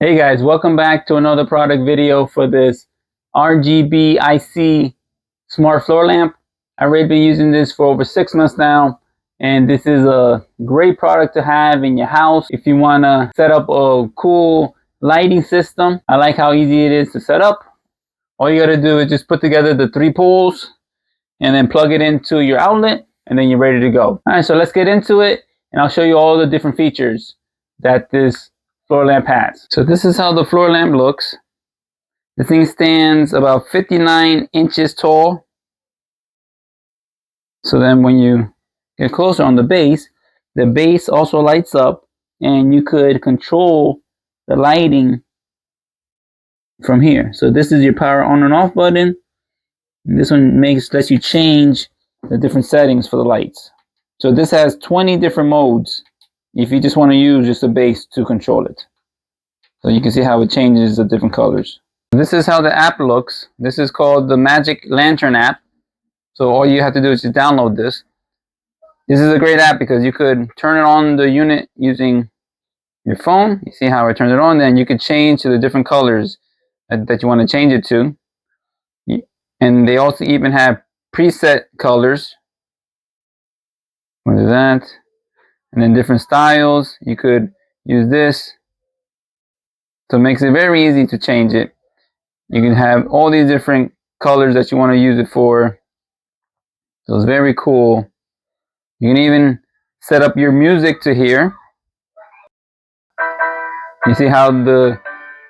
Hey guys, welcome back to another product video for this RGB IC smart floor lamp. I've already been using this for over 6 months now, and this is a great product to have in your house if you want to set up a cool lighting system. I like how easy it is to set up. All you got to do is just put together the 3 poles and then plug it into your outlet, and then you're ready to go. Alright, so let's get into it, and I'll show you all the different features that this floor lamp has. So this is how the floor lamp looks. The thing stands about 59 inches tall. So then when you get closer on the base also lights up, and you could control the lighting from here. So this is your power on and off button. And this one lets you change the different settings for the lights. So this has 20 different modes if you just want to use just a base to control it. So you can see how it changes the different colors. This is how the app looks. This is called the Magic Lantern app. So all you have to do is just download this. This is a great app because you could turn it on the unit using your phone. You see how I turned it on? Then you could change to the different colors that you want to change it to. And they also even have preset colors. Look at that. And then different styles. You could use this. So it makes it very easy to change it. You can have all these different colors that you want to use it for. So it's very cool. You can even set up your music to here. You see how the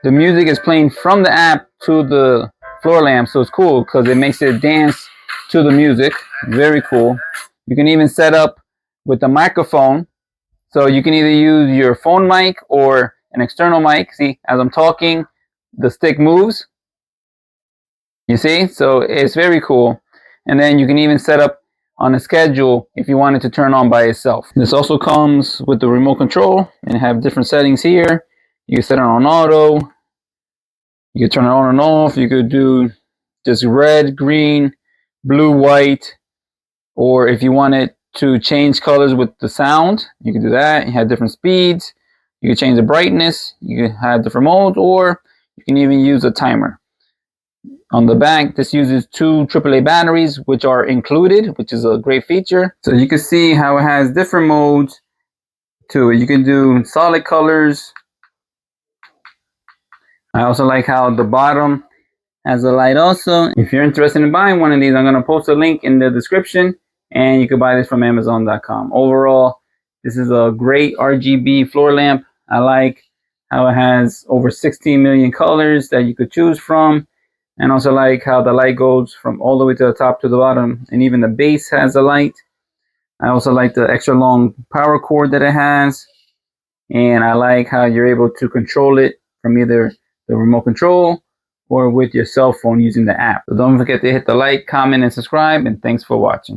music is playing from the app to the floor lamp. So it's cool because it makes it dance to the music. Very cool. You can even set up with the microphone. So you can either use your phone mic or an external mic. See, as I'm talking, the stick moves. You see? So it's very cool. And then you can even set up on a schedule if you want it to turn on by itself. This also comes with the remote control and have different settings here. You can set it on auto. You can turn it on and off. You could do just red, green, blue, white. Or if you want it to change colors with the sound, you can do that. You have different speeds. You can change the brightness. You can have different modes, or you can even use a timer. On the back, this uses 2 AAA batteries, which are included, which is a great feature. So you can see how it has different modes to it. You can do solid colors. I also like how the bottom has a light also. If you're interested in buying one of these, I'm going to post a link in the description, and you can buy this from Amazon.com. Overall, this is a great RGB floor lamp. I like how it has over 16 million colors that you could choose from. And also like how the light goes from all the way to the top to the bottom, and even the base has a light. I also like the extra long power cord that it has, and I like how you're able to control it from either the remote control or with your cell phone using the app. So don't forget to hit the like, comment, and subscribe, and thanks for watching.